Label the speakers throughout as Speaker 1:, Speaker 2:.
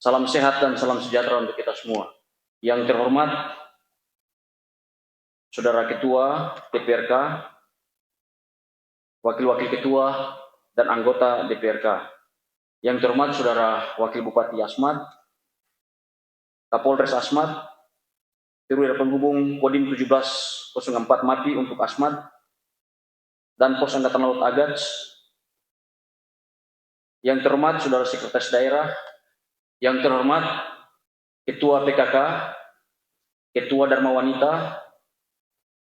Speaker 1: Salam sehat dan salam sejahtera untuk kita semua. Yang terhormat Saudara Ketua DPRK, Wakil-Wakil Ketua dan anggota DPRK. Yang terhormat Saudara Wakil Bupati Asmat, Kapolres Asmat, Perwira Penghubung Kodim 1704 MAPI untuk Asmat, dan Pos Angkatan Laut Agats. Yang terhormat Saudara Sekretaris Daerah, yang terhormat Ketua PKK, Ketua Dharma Wanita,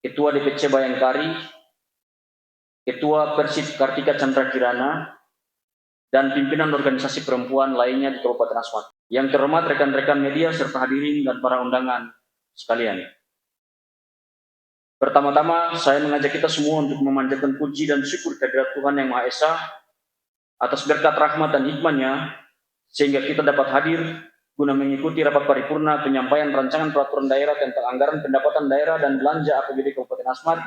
Speaker 1: Ketua DPC Bayangkari, Ketua Persib Kartika Chandra Kirana, dan pimpinan organisasi perempuan lainnya di Kabupaten Asmat. Yang terhormat rekan-rekan media serta hadirin dan para undangan sekalian. Pertama-tama saya mengajak kita semua untuk memanjatkan puji dan syukur kehadirat Tuhan Yang Maha Esa atas berkat rahmat dan hikmahnya sehingga kita dapat hadir guna mengikuti rapat paripurna penyampaian rancangan peraturan daerah tentang anggaran pendapatan daerah dan belanja APBD Kabupaten Asmat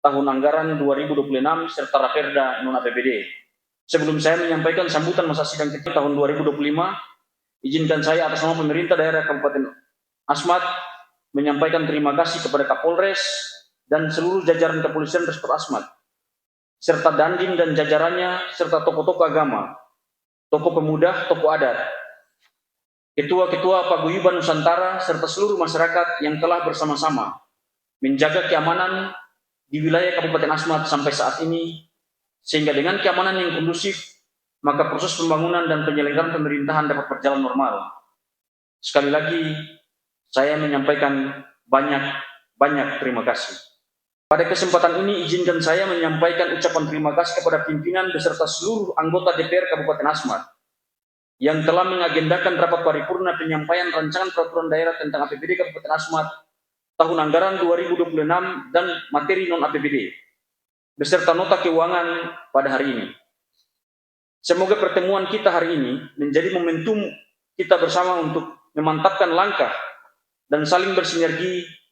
Speaker 1: tahun anggaran 2026 serta Raperda non APBD. Sebelum saya menyampaikan sambutan masa sidang kita tahun 2025, izinkan saya atas nama pemerintah daerah Kabupaten Asmat menyampaikan terima kasih kepada Kapolres dan seluruh jajaran kepolisian Resort Asmat, serta Dandim dan jajarannya, serta tokoh-tokoh agama, tokoh pemuda, tokoh adat, ketua-ketua paguyuban Nusantara, serta seluruh masyarakat yang telah bersama-sama menjaga keamanan di wilayah Kabupaten Asmat sampai saat ini, sehingga dengan keamanan yang kondusif, maka proses pembangunan dan penyelenggaraan pemerintahan dapat berjalan normal. Sekali lagi, saya menyampaikan banyak terima kasih. Pada kesempatan ini, izinkan saya menyampaikan ucapan terima kasih kepada pimpinan beserta seluruh anggota DPR Kabupaten Asmat yang telah mengagendakan rapat paripurna penyampaian rancangan peraturan daerah tentang APBD Kabupaten Asmat tahun anggaran 2026 dan materi non-APBD beserta nota keuangan pada hari ini. Semoga pertemuan kita hari ini menjadi momentum kita bersama untuk memantapkan langkah dan saling bersinergi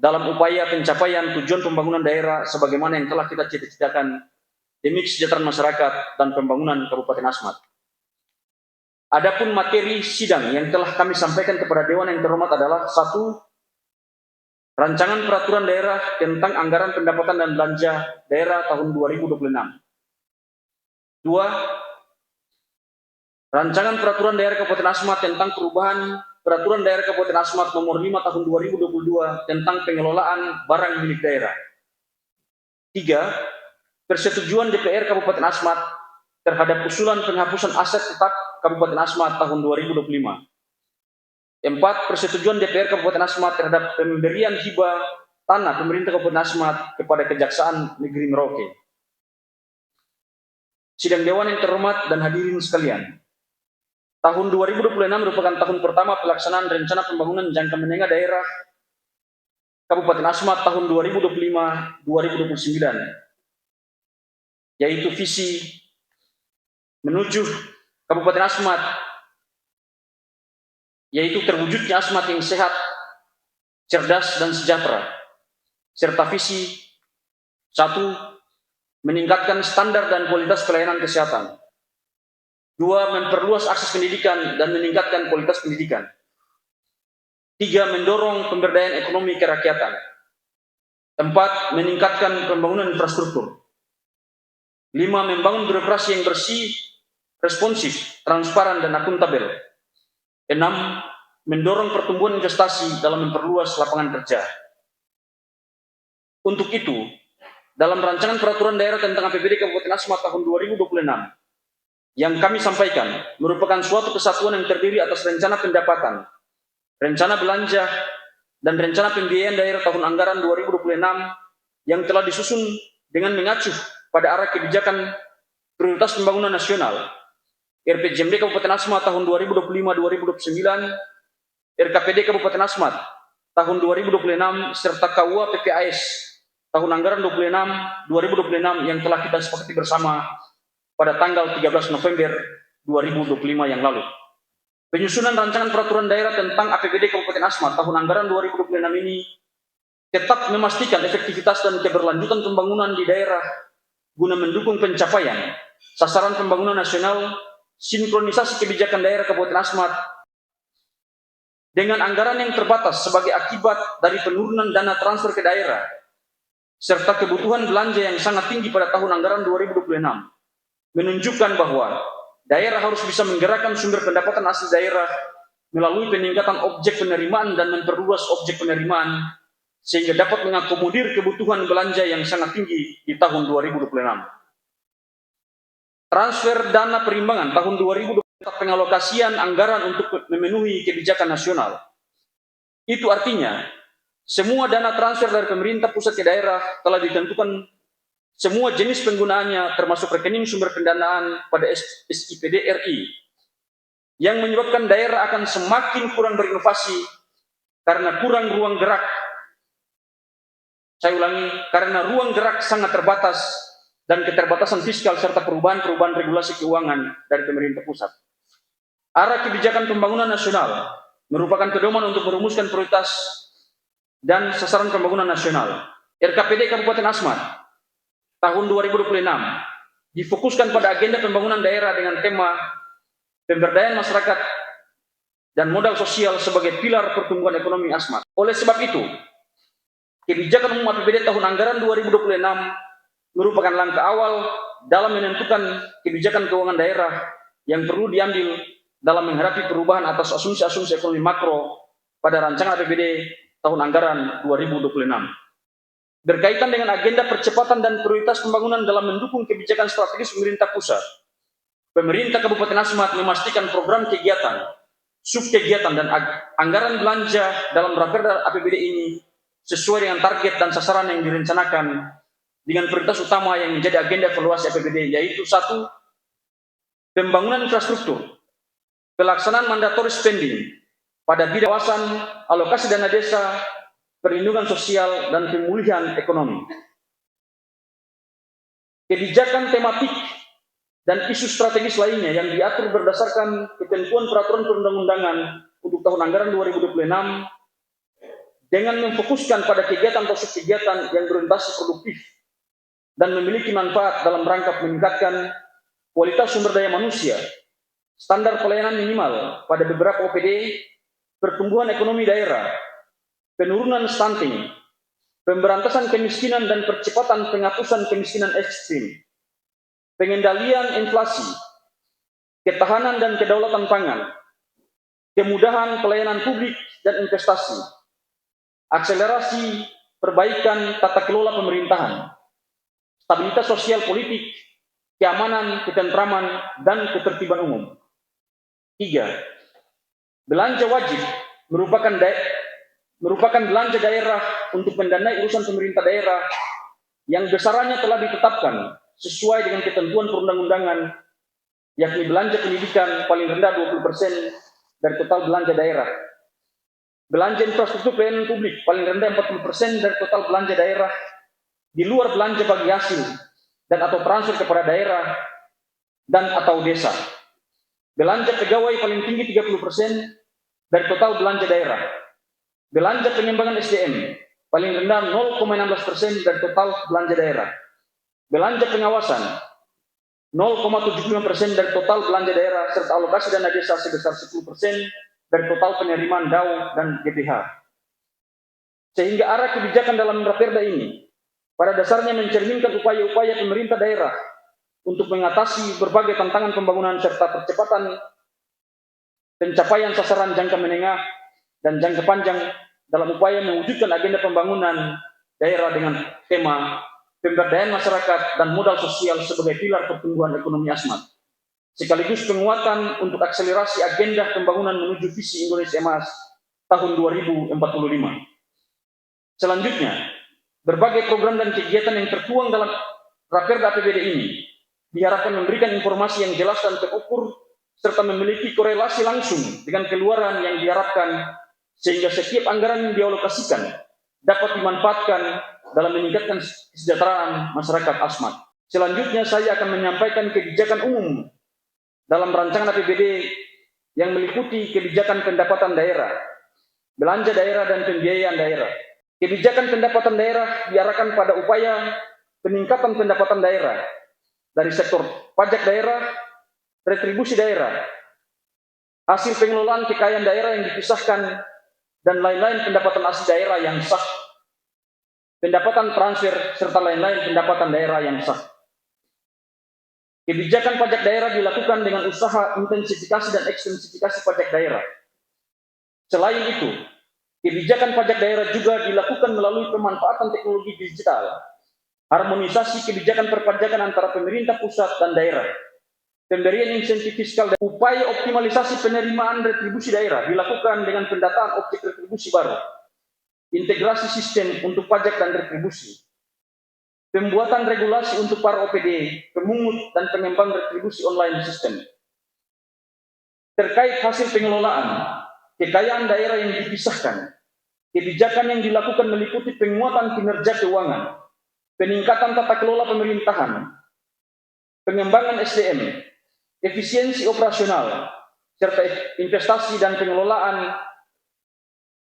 Speaker 1: dalam upaya pencapaian tujuan pembangunan daerah sebagaimana yang telah kita cita-citakan demi kesejahteraan masyarakat dan pembangunan Kabupaten Asmat. Adapun materi sidang yang telah kami sampaikan kepada Dewan yang terhormat adalah 1. Rancangan peraturan daerah tentang anggaran pendapatan dan belanja daerah tahun 2026. 2. Rancangan peraturan daerah Kabupaten Asmat tentang perubahan peraturan daerah Kabupaten Asmat nomor 5 tahun 2022 tentang pengelolaan barang milik daerah. 3. Persetujuan DPR Kabupaten Asmat terhadap usulan penghapusan aset tetap Kabupaten Asmat tahun 2025. 4. Persetujuan DPR Kabupaten Asmat terhadap pemberian hibah tanah pemerintah Kabupaten Asmat kepada Kejaksaan Negeri Merauke. Sidang Dewan yang terhormat dan hadirin sekalian, tahun 2026 merupakan tahun pertama pelaksanaan rencana pembangunan jangka menengah daerah Kabupaten Asmat tahun 2025-2029, yaitu visi menuju Kabupaten Asmat, yaitu terwujudnya Asmat yang sehat, cerdas, dan sejahtera, serta visi 1. Meningkatkan standar dan kualitas pelayanan kesehatan. 2. Memperluas akses pendidikan dan meningkatkan kualitas pendidikan. 3. Mendorong pemberdayaan ekonomi kerakyatan. 4. Meningkatkan pembangunan infrastruktur. 5. Membangun birokrasi yang bersih, responsif, transparan, dan akuntabel. 6. Mendorong pertumbuhan investasi dalam memperluas lapangan kerja. Untuk itu, dalam rancangan peraturan daerah tentang APBD Kabupaten Asmat tahun 2026 yang kami sampaikan merupakan suatu kesatuan yang terdiri atas rencana pendapatan, rencana belanja, dan rencana pembiayaan daerah tahun anggaran 2026 yang telah disusun dengan mengacu pada arah kebijakan prioritas pembangunan nasional, RPJMD Kabupaten Asmat tahun 2025-2029, RKPD Kabupaten Asmat tahun 2026, serta KUA PPAS tahun anggaran 2026 yang telah kita sepakati bersama pada tanggal 13 November 2025 yang lalu. Penyusunan rancangan peraturan daerah tentang APBD Kabupaten Asmat tahun anggaran 2026 ini tetap memastikan efektivitas dan keberlanjutan pembangunan di daerah guna mendukung pencapaian sasaran pembangunan nasional sinkronisasi kebijakan daerah Kabupaten Asmat dengan anggaran yang terbatas sebagai akibat dari penurunan dana transfer ke daerah, serta kebutuhan belanja yang sangat tinggi pada tahun anggaran 2026, menunjukkan bahwa daerah harus bisa menggerakkan sumber pendapatan asli daerah melalui peningkatan objek penerimaan dan memperluas objek penerimaan sehingga dapat mengakomodir kebutuhan belanja yang sangat tinggi di tahun 2026. Transfer dana perimbangan tahun 2020 pengalokasian anggaran untuk memenuhi kebijakan nasional. Itu artinya semua dana transfer dari pemerintah pusat ke daerah telah ditentukan semua jenis penggunaannya termasuk rekening sumber pendanaan pada SIPD RI yang menyebabkan daerah akan semakin kurang berinovasi karena kurang ruang gerak. Saya ulangi, karena ruang gerak sangat terbatas dan keterbatasan fiskal serta perubahan-perubahan regulasi keuangan dari pemerintah pusat. Arah kebijakan pembangunan nasional merupakan pedoman untuk merumuskan prioritas dan sasaran pembangunan nasional. RKPD Kabupaten Asmat tahun 2026 difokuskan pada agenda pembangunan daerah dengan tema pemberdayaan masyarakat dan modal sosial sebagai pilar pertumbuhan ekonomi Asmat. Oleh sebab itu, kebijakan umum APBD tahun anggaran 2026 merupakan langkah awal dalam menentukan kebijakan keuangan daerah yang perlu diambil dalam menghadapi perubahan atas asumsi-asumsi ekonomi makro pada rancangan APBD tahun anggaran 2026. Berkaitan dengan agenda percepatan dan prioritas pembangunan dalam mendukung kebijakan strategis pemerintah pusat, pemerintah Kabupaten Asmat memastikan program kegiatan, subkegiatan, dan anggaran belanja dalam Raperda APBD ini sesuai dengan target dan sasaran yang direncanakan dengan prioritas utama yang menjadi agenda evaluasi APBD, yaitu 1. Pembangunan infrastruktur, pelaksanaan mandatory spending pada bidang kawasan, alokasi dana desa, perlindungan sosial, dan pemulihan ekonomi. Kebijakan tematik dan isu strategis lainnya yang diatur berdasarkan ketentuan peraturan perundang-undangan untuk tahun anggaran 2026 dengan memfokuskan pada kegiatan atau subkegiatan yang berorientasi produktif dan memiliki manfaat dalam rangka meningkatkan kualitas sumber daya manusia, standar pelayanan minimal pada beberapa OPD, pertumbuhan ekonomi daerah, penurunan stunting, pemberantasan kemiskinan dan percepatan penghapusan kemiskinan ekstrim, pengendalian inflasi, ketahanan dan kedaulatan pangan, kemudahan pelayanan publik dan investasi, akselerasi perbaikan tata kelola pemerintahan, stabilitas sosial politik, keamanan, ketentraman, dan ketertiban umum. 3. Belanja wajib merupakan belanja daerah untuk mendanai urusan pemerintah daerah yang besarannya telah ditetapkan sesuai dengan ketentuan perundang-undangan, yakni belanja pendidikan paling rendah 20% dari total belanja daerah. Belanja infrastruktur pelayanan publik paling rendah 40% dari total belanja daerah di luar belanja bagi hasil dan atau transfer kepada daerah dan atau desa. Belanja pegawai paling tinggi 30% dari total belanja daerah. Belanja pengembangan SDM paling rendah 0,16% dari total belanja daerah. Belanja pengawasan 0,75% dari total belanja daerah serta alokasi dana desa sebesar 10% dari total penerimaan DAU dan GPH. Sehingga arah kebijakan dalam Raperda ini pada dasarnya mencerminkan upaya-upaya pemerintah daerah untuk mengatasi berbagai tantangan pembangunan serta percepatan pencapaian sasaran jangka menengah dan jangka panjang dalam upaya mewujudkan agenda pembangunan daerah dengan tema pemberdayaan masyarakat dan modal sosial sebagai pilar pertumbuhan ekonomi Asmat, sekaligus penguatan untuk akselerasi agenda pembangunan menuju visi Indonesia Emas tahun 2045. Selanjutnya, berbagai program dan kegiatan yang tertuang dalam Raperda APBD ini diharapkan memberikan informasi yang jelas dan terukur serta memiliki korelasi langsung dengan keluaran yang diharapkan sehingga setiap anggaran yang dialokasikan dapat dimanfaatkan dalam meningkatkan kesejahteraan masyarakat Asmat. Selanjutnya saya akan menyampaikan kebijakan umum dalam rancangan APBD yang meliputi kebijakan pendapatan daerah, belanja daerah, dan pembiayaan daerah. Kebijakan pendapatan daerah diarahkan pada upaya peningkatan pendapatan daerah dari sektor pajak daerah, retribusi daerah, hasil pengelolaan kekayaan daerah yang dipisahkan, dan lain-lain pendapatan asli daerah yang sah, pendapatan transfer, serta lain-lain pendapatan daerah yang sah. Kebijakan pajak daerah dilakukan dengan usaha intensifikasi dan ekstensifikasi pajak daerah. Selain itu, kebijakan pajak daerah juga dilakukan melalui pemanfaatan teknologi digital, harmonisasi kebijakan perpajakan antara pemerintah pusat dan daerah, pemberian insentif fiskal, dan upaya optimalisasi penerimaan retribusi daerah dilakukan dengan pendataan objek retribusi baru, integrasi sistem untuk pajak dan retribusi, pembuatan regulasi untuk para OPD, pemungut, dan pengembang retribusi online sistem. Terkait hasil pengelolaan, kekayaan daerah yang dipisahkan, kebijakan yang dilakukan meliputi penguatan kinerja keuangan, peningkatan tata kelola pemerintahan, pengembangan SDM, efisiensi operasional, serta investasi dan pengelolaan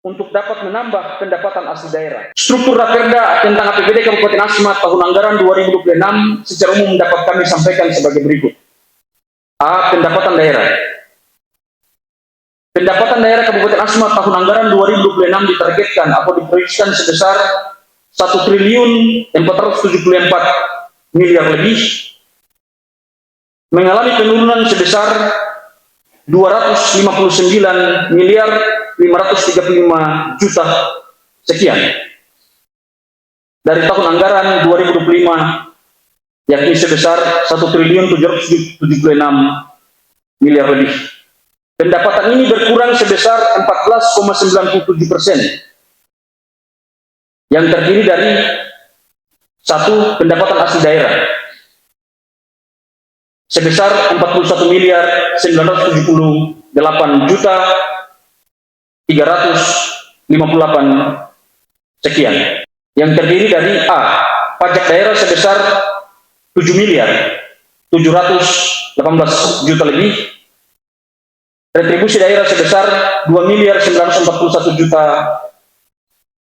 Speaker 1: untuk dapat menambah pendapatan asli daerah. Struktur Raperda tentang APBD Kabupaten Asmat tahun anggaran 2026 secara umum dapat kami sampaikan sebagai berikut. A. Pendapatan daerah. Pendapatan daerah Kabupaten Asmat tahun anggaran 2026 ditargetkan atau diproyeksikan sebesar 1.474 miliar lebih, mengalami penurunan sebesar 259 miliar 535 juta sekian dari tahun anggaran 2025, yakni sebesar 1.776 miliar lebih. Pendapatan ini berkurang sebesar 14,97%, yang terdiri dari 1. Pendapatan asli daerah sebesar 41 miliar 978 juta 358 sekian, yang terdiri dari A. Pajak daerah sebesar 7 miliar 718 juta lebih, retribusi daerah sebesar 2 miliar 941 juta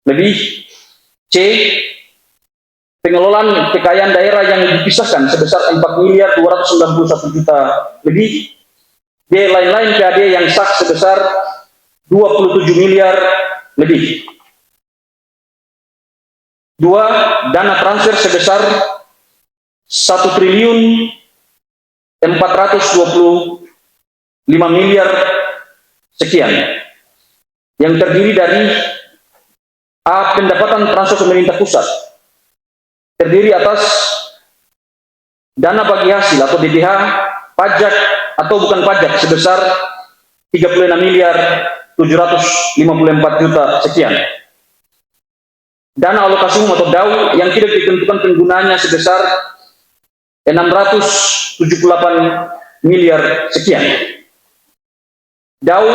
Speaker 1: lebih. C. Pengelolaan kekayaan daerah yang dipisahkan sebesar 4 miliar 291 juta lebih. D. Lain-lain PAD yang sah sebesar 27 miliar lebih. 2. Dana transfer sebesar 1 triliun 425 miliar sekian, yang terdiri dari A. Pendapatan transfer pemerintah pusat terdiri atas dana bagi hasil atau DBH, pajak atau bukan pajak sebesar 36 miliar 754 juta sekian. Dana alokasi umum atau DAU yang tidak ditentukan penggunaannya sebesar 678 miliar sekian. DAU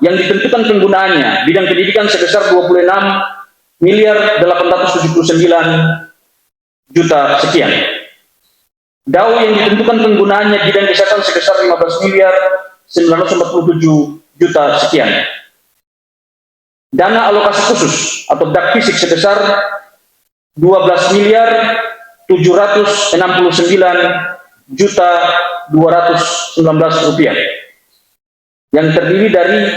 Speaker 1: yang ditentukan penggunaannya bidang pendidikan sebesar 26 miliar 879 juta sekian. DAU yang ditentukan penggunaannya bidang kesehatan sebesar 15 miliar 947 juta sekian. Dana alokasi khusus atau DAK fisik sebesar 12 miliar 769 juta 219 rupiah, yang terdiri dari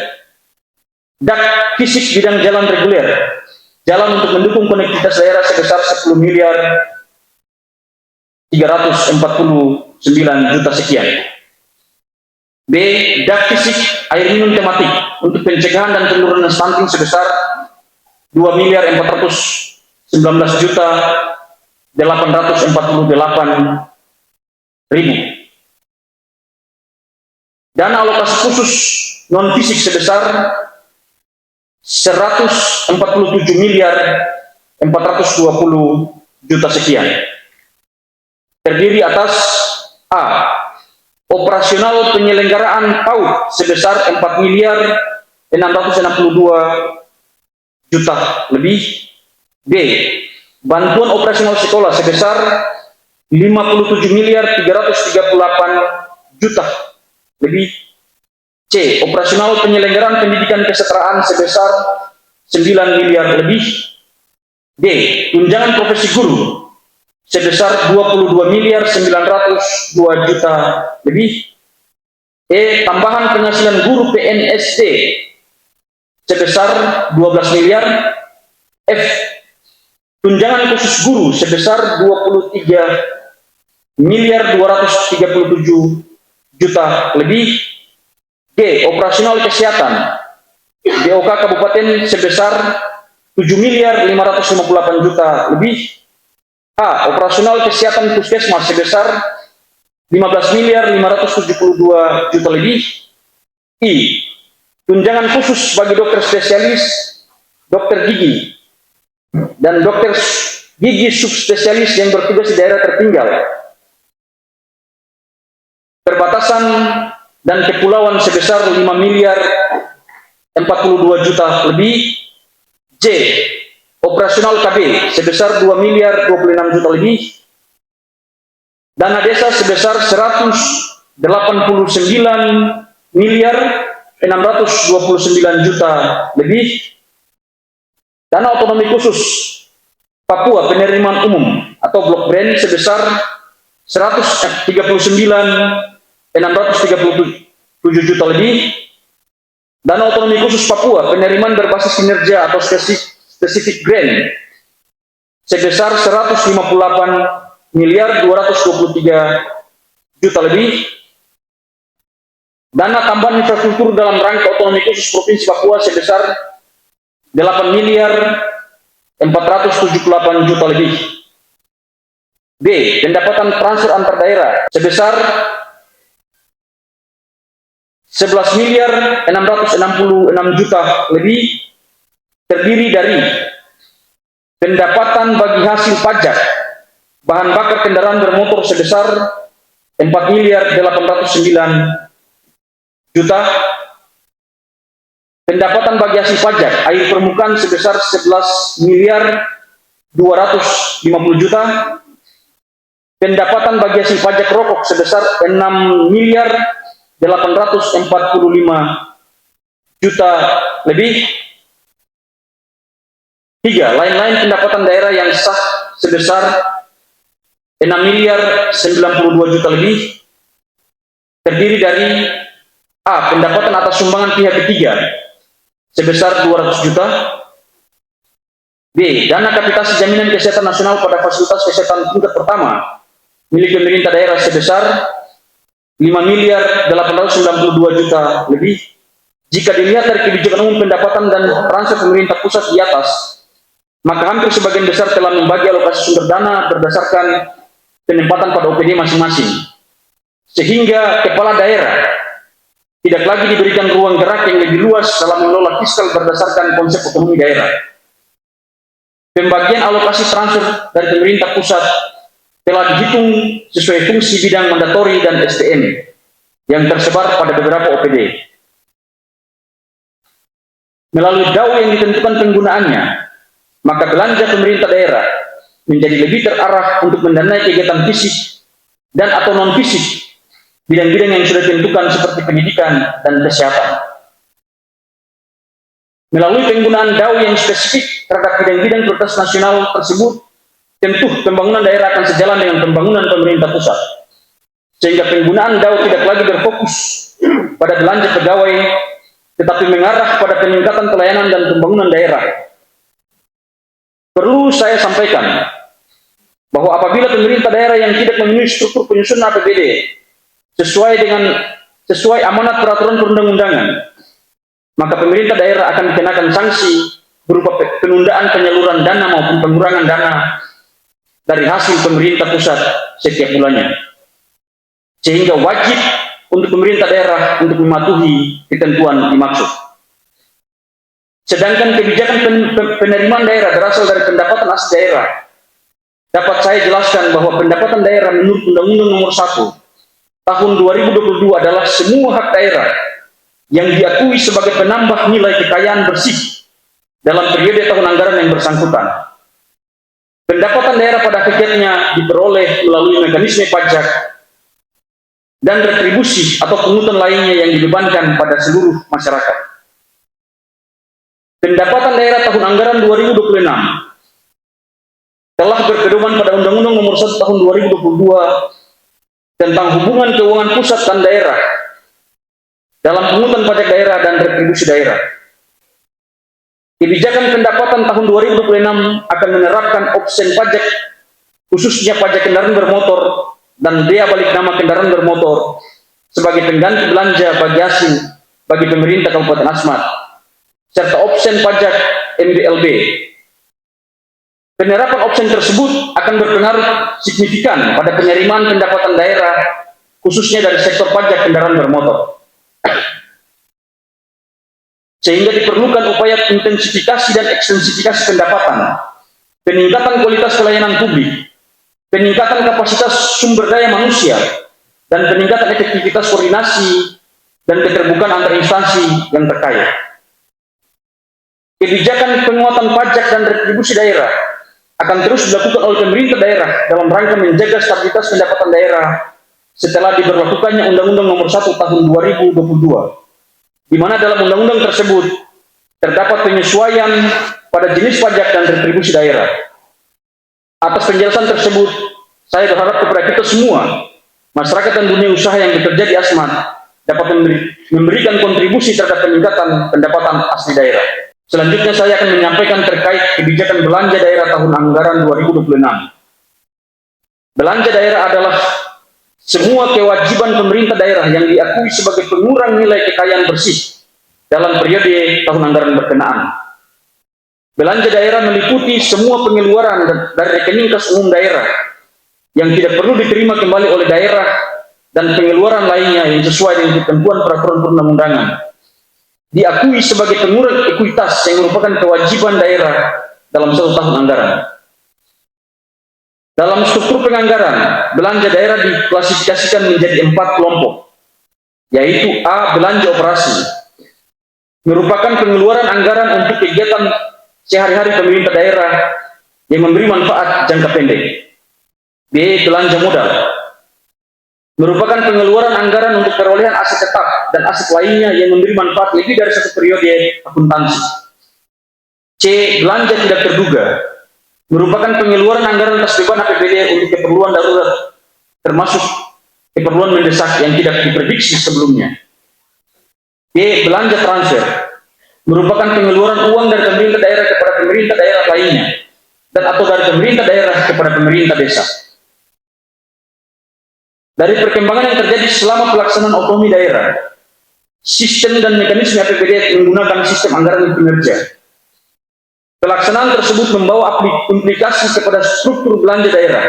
Speaker 1: DAK fisik bidang jalan reguler, jalan untuk mendukung konektivitas daerah sebesar 10 miliar 349 juta sekian. B. DAK fisik air minum tematik untuk pencegahan dan penurunan stunting sebesar 2 miliar 419 juta 848 ribu. Dana alokasi khusus non fisik sebesar 147 miliar 420 juta sekian, terdiri atas A. Operasional penyelenggaraan PAUD sebesar 4 miliar 662 juta lebih. B. Bantuan operasional sekolah sebesar 57 miliar 338 juta lebih. C. Operasional penyelenggaraan pendidikan kesetaraan sebesar 9 miliar lebih. D. Tunjangan profesi guru sebesar 22 miliar 902 juta lebih. E. Tambahan penghasilan guru PNSD sebesar 12 miliar. F. Tunjangan khusus guru sebesar 23 miliar 237 juta lebih. G. Operasional kesehatan BOK Kabupaten sebesar 7 miliar 558 juta lebih. A. Operasional kesehatan puskesmas sebesar 15 miliar 572 juta lebih. I. Tunjangan khusus bagi dokter spesialis, dokter gigi, dan dokter gigi subspesialis yang bertugas di daerah tertinggal, perbatasan, dan kepulauan sebesar 5 miliar 42 juta lebih. J. Operasional KB sebesar 2 miliar 26 juta lebih. Dana desa sebesar 189 miliar 629 juta lebih. Dana otonomi khusus Papua penerimaan umum atau blok brand sebesar 139.637 juta lebih. Dana otonomi khusus Papua penerimaan berbasis kinerja atau spesifik grant sebesar 158 miliar 223 juta lebih. Dana tambahan infrastruktur dalam rangka otonomi khusus Provinsi Papua sebesar 8 miliar 478 juta lebih. B. Pendapatan transfer antar daerah sebesar 11 miliar 666 juta lebih, terdiri dari pendapatan bagi hasil pajak bahan bakar kendaraan bermotor sebesar 4 miliar 809 juta, pendapatan bagi hasil pajak air permukaan sebesar 11 miliar 250 juta, pendapatan bagi hasil pajak rokok sebesar 6 miliar 845 juta lebih. 3. Lain-lain pendapatan daerah yang sah sebesar 6 miliar 92 juta lebih, terdiri dari A. Pendapatan atas sumbangan pihak ketiga sebesar 200 juta. B. Dana kapitasi jaminan kesehatan nasional pada fasilitas kesehatan tingkat pertama milik pemerintah daerah sebesar 5 miliar 892 juta lebih. Jika dilihat dari kebijakan umum pendapatan dan transfer pemerintah pusat di atas, maka hampir sebagian besar telah membagi alokasi sumber dana berdasarkan penempatan pada OPD masing-masing, sehingga kepala daerah tidak lagi diberikan ruang gerak yang lebih luas dalam mengelola fiskal berdasarkan konsep otonomi daerah. Pembagian alokasi transfer dari pemerintah pusat telah dihitung sesuai fungsi bidang mandatori dan STM yang tersebar pada beberapa OPD. Melalui DAU yang ditentukan penggunaannya, maka belanja pemerintah daerah menjadi lebih terarah untuk mendanai kegiatan fisik dan atau non-fisik bidang-bidang yang sudah ditentukan seperti pendidikan dan kesehatan. Melalui penggunaan DAU yang spesifik terhadap bidang-bidang prioritas nasional tersebut, tentu pembangunan daerah akan sejalan dengan pembangunan pemerintah pusat, sehingga penggunaan DAU tidak lagi berfokus pada belanja pegawai, tetapi mengarah pada peningkatan pelayanan dan pembangunan daerah. Perlu saya sampaikan bahwa apabila pemerintah daerah yang tidak memenuhi struktur penyusunan APBD sesuai amanat peraturan perundang-undangan, maka pemerintah daerah akan dikenakan sanksi berupa penundaan penyaluran dana maupun pengurangan dana dari hasil pemerintah pusat setiap bulannya, sehingga wajib untuk pemerintah daerah untuk mematuhi ketentuan dimaksud. Sedangkan kebijakan penerimaan daerah berasal dari pendapatan asli daerah. Dapat saya jelaskan bahwa pendapatan daerah menurut Undang-Undang Nomor 1 Tahun 2022 adalah semua hak daerah yang diakui sebagai penambah nilai kekayaan bersih dalam periode tahun anggaran yang bersangkutan. Pendapatan daerah pada hakikatnya diperoleh melalui mekanisme pajak dan retribusi atau pungutan lainnya yang dibebankan pada seluruh masyarakat. Pendapatan daerah tahun anggaran 2026 telah berpedoman pada Undang-Undang Nomor 1 Tahun 2022 tentang hubungan keuangan pusat dan daerah dalam pungutan pajak daerah dan retribusi daerah. Kebijakan pendapatan tahun 2026 akan menerapkan opsen pajak, khususnya pajak kendaraan bermotor dan bea balik nama kendaraan bermotor sebagai pengganti belanja bagi asing bagi pemerintah Kabupaten Asmat, serta opsen pajak MBLB. Penerapan opsen tersebut akan berpengaruh signifikan pada penerimaan pendapatan daerah, khususnya dari sektor pajak kendaraan bermotor. Sehingga diperlukan upaya intensifikasi dan ekstensifikasi pendapatan, peningkatan kualitas pelayanan publik, peningkatan kapasitas sumber daya manusia, dan peningkatan efektivitas koordinasi dan keterbukaan antar instansi yang terkait. Kebijakan penguatan pajak dan retribusi daerah akan terus dilakukan oleh pemerintah daerah dalam rangka menjaga stabilitas pendapatan daerah setelah diberlakukannya Undang-Undang Nomor 1 Tahun 2022. Di mana dalam undang-undang tersebut terdapat penyesuaian pada jenis pajak dan retribusi daerah. Atas penjelasan tersebut, saya berharap kepada kita semua, masyarakat dan dunia usaha yang bekerja di Asmat, dapat memberikan kontribusi terhadap peningkatan pendapatan asli daerah. Selanjutnya saya akan menyampaikan terkait kebijakan belanja daerah tahun anggaran 2026. Belanja daerah adalah semua kewajiban pemerintah daerah yang diakui sebagai pengurang nilai kekayaan bersih dalam periode tahun anggaran berkenaan. Belanja daerah meliputi semua pengeluaran dari rekening kas umum daerah yang tidak perlu diterima kembali oleh daerah dan pengeluaran lainnya yang sesuai dengan ketentuan peraturan perundang-undangan. Diakui sebagai pengurang ekuitas yang merupakan kewajiban daerah dalam satu tahun anggaran. Dalam struktur penganggaran, belanja daerah diklasifikasikan menjadi 4 kelompok, yaitu A. Belanja operasi, merupakan pengeluaran anggaran untuk kegiatan sehari-hari pemerintah daerah yang memberi manfaat jangka pendek. B. Belanja modal, merupakan pengeluaran anggaran untuk perolehan aset tetap dan aset lainnya yang memberi manfaat lebih dari satu periode akuntansi. C. Belanja tidak terduga, merupakan pengeluaran anggaran atas beban APBD untuk keperluan darurat, termasuk keperluan mendesak yang tidak diprediksi sebelumnya. D. Belanja transfer, merupakan pengeluaran uang dari pemerintah daerah kepada pemerintah daerah lainnya, dan atau dari pemerintah daerah kepada pemerintah desa. Dari perkembangan yang terjadi selama pelaksanaan otonomi daerah, sistem dan mekanisme APBD menggunakan sistem anggaran kinerja. Pelaksanaan tersebut membawa implikasi kepada struktur belanja daerah.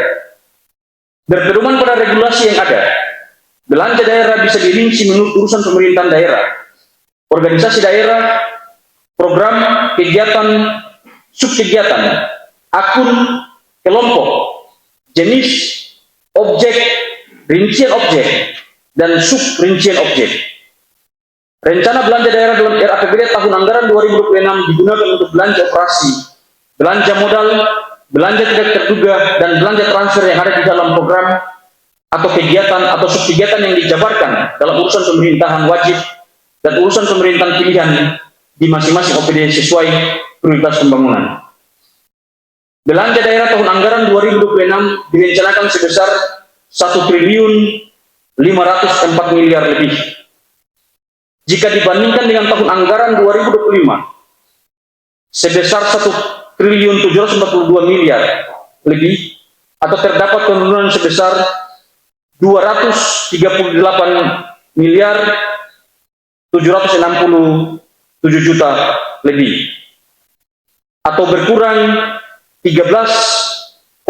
Speaker 1: Berpedoman pada regulasi yang ada, belanja daerah bisa dirinci menurut urusan pemerintahan daerah, organisasi daerah, program, kegiatan, subkegiatan, akun, kelompok, jenis, objek, rincian objek, dan sub-rincian objek. Rencana belanja daerah dalam RAPBD tahun anggaran 2026 digunakan untuk belanja operasi, belanja modal, belanja tidak terduga, dan belanja transfer yang ada di dalam program atau kegiatan atau subkegiatan yang dijabarkan dalam urusan pemerintahan wajib dan urusan pemerintahan pilihan di masing-masing OPD sesuai prioritas pembangunan. Belanja daerah tahun anggaran 2026 direncanakan sebesar 1.504 miliar lebih. Jika dibandingkan dengan tahun anggaran 2025 sebesar 1.742 miliar lebih, atau terdapat penurunan sebesar 238 miliar 767 juta lebih, atau berkurang 13,70%.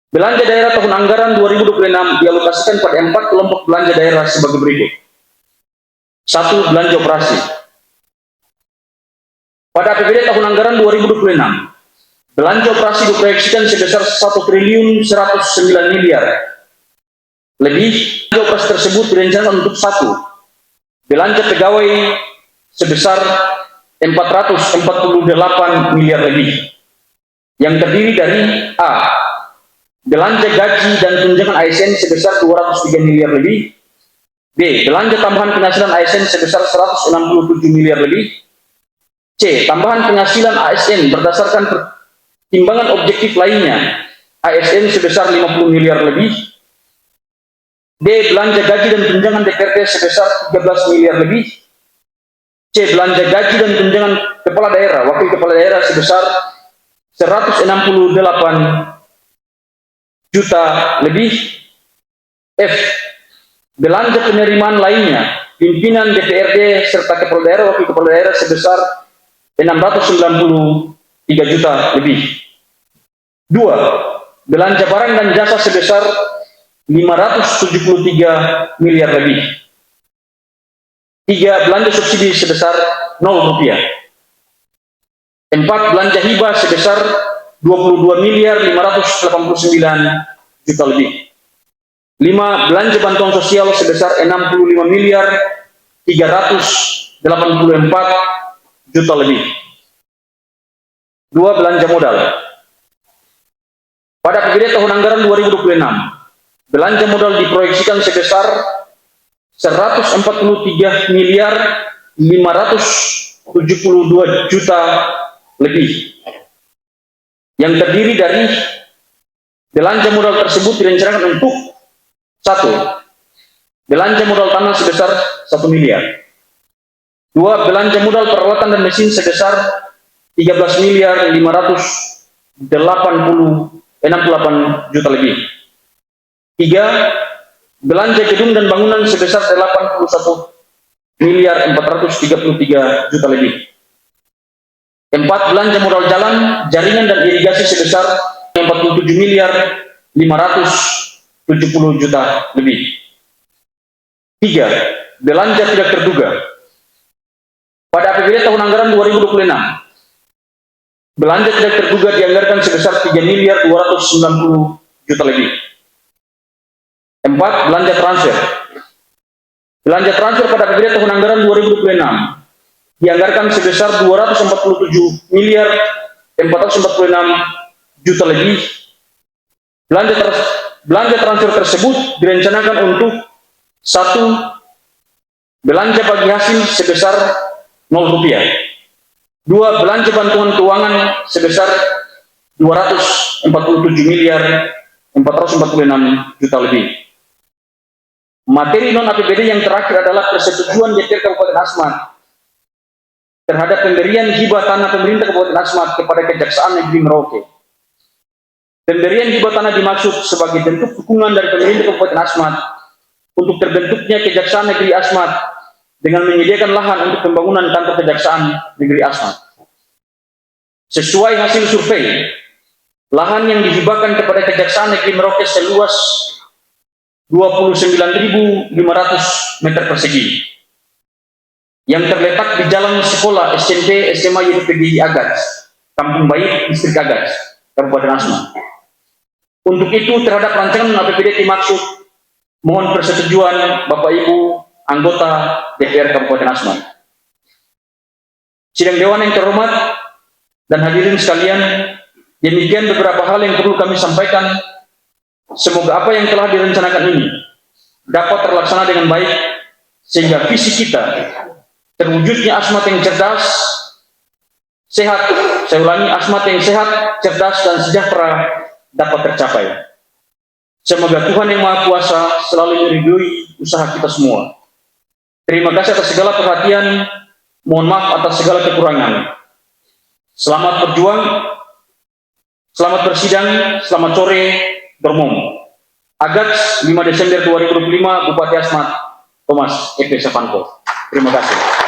Speaker 1: Belanja daerah tahun anggaran 2026 dialokasikan pada 4 kelompok belanja daerah sebagai berikut. 1. Belanja operasi. Pada APBD tahun anggaran 2026, belanja operasi diproyeksikan sebesar 1.109 miliar lebih. Belanja operasi tersebut direncanakan untuk 1. Belanja pegawai sebesar 448 miliar lebih, yang terdiri dari A. Belanja gaji dan tunjangan ASN sebesar 203 miliar lebih. B. Belanja tambahan penghasilan ASN sebesar 167 miliar lebih. C. Tambahan penghasilan ASN berdasarkan pertimbangan objektif lainnya ASN sebesar 50 miliar lebih. D. Belanja gaji dan tunjangan DPRD sebesar 13 miliar lebih. C. Belanja gaji dan tunjangan kepala daerah, wakil kepala daerah sebesar 168 juta lebih. F. Belanja penerimaan lainnya, pimpinan DPRD serta kepala daerah, wakil kepala daerah sebesar 693 juta lebih. 2. Belanja barang dan jasa sebesar 573 miliar lebih. 3. Belanja subsidi sebesar 0 rupiah. 4. Belanja hibah sebesar 22 miliar 589 juta lebih. 5. Belanja bantuan sosial sebesar 65 miliar 384 juta lebih. 2. Belanja modal. Pada APBD tahun anggaran 2026, belanja modal diproyeksikan sebesar 143 miliar 572 juta lebih, yang terdiri dari belanja modal tersebut direncanakan untuk 1. Belanja modal tanah sebesar 1 miliar. 2. Belanja modal peralatan dan mesin sebesar 13 miliar 568 juta lebih. 3. Belanja gedung dan bangunan sebesar 81 miliar 433 juta lebih. 4. Belanja modal jalan, jaringan dan irigasi sebesar 47 miliar 570 juta lebih. 3. Belanja tidak terduga. Pada APBD tahun anggaran 2026, belanja tidak terduga dianggarkan sebesar 3 miliar 290 juta lebih. 4. Belanja transfer. Belanja transfer pada APBD tahun anggaran 2026 dianggarkan sebesar 247 miliar 446 juta lebih. Belanja transfer tersebut direncanakan untuk 1. Belanja bagi hasil sebesar 0 rupiah. 2. Belanja bantuan keuangan sebesar 247 miliar 446 juta lebih. Materi non-APBD yang terakhir adalah persetujuan DPR Kabupaten Asmat terhadap pemberian hibah tanah pemerintah Kabupaten Asmat kepada Kejaksaan Negeri Merauke. Pemberian hibah tanah dimaksud sebagai bentuk dukungan dari pemerintah Kabupaten Asmat untuk terbentuknya Kejaksaan Negeri Asmat dengan menyediakan lahan untuk pembangunan kantor Kejaksaan Negeri Asmat. Sesuai hasil survei, lahan yang dihibahkan kepada Kejaksaan Negeri Merauke seluas 29.500 meter persegi yang terletak di jalan sekolah SMP SMA YPGI Agats, Kampung Baik, Distrik Agats, Kabupaten Asmat. Untuk itu, terhadap rancangan APBD dimaksud mohon persetujuan Bapak Ibu anggota DPR Kabupaten Asmat. Sidang Dewan yang terhormat dan hadirin sekalian, demikian beberapa hal yang perlu kami sampaikan. Semoga apa yang telah direncanakan ini dapat terlaksana dengan baik, sehingga visi kita terwujudnya Asmat yang cerdas, sehat, saya ulangi, Asmat yang sehat, cerdas, dan sejahtera dapat tercapai. Semoga Tuhan Yang Maha Kuasa selalu meridhoi usaha kita semua. Terima kasih atas segala perhatian, mohon maaf atas segala kekurangan. Selamat berjuang, selamat bersidang, selamat sore, Dormom. Agats 5 Desember 2025, Bupati Asmat, Thomas F. Savanko. Terima kasih.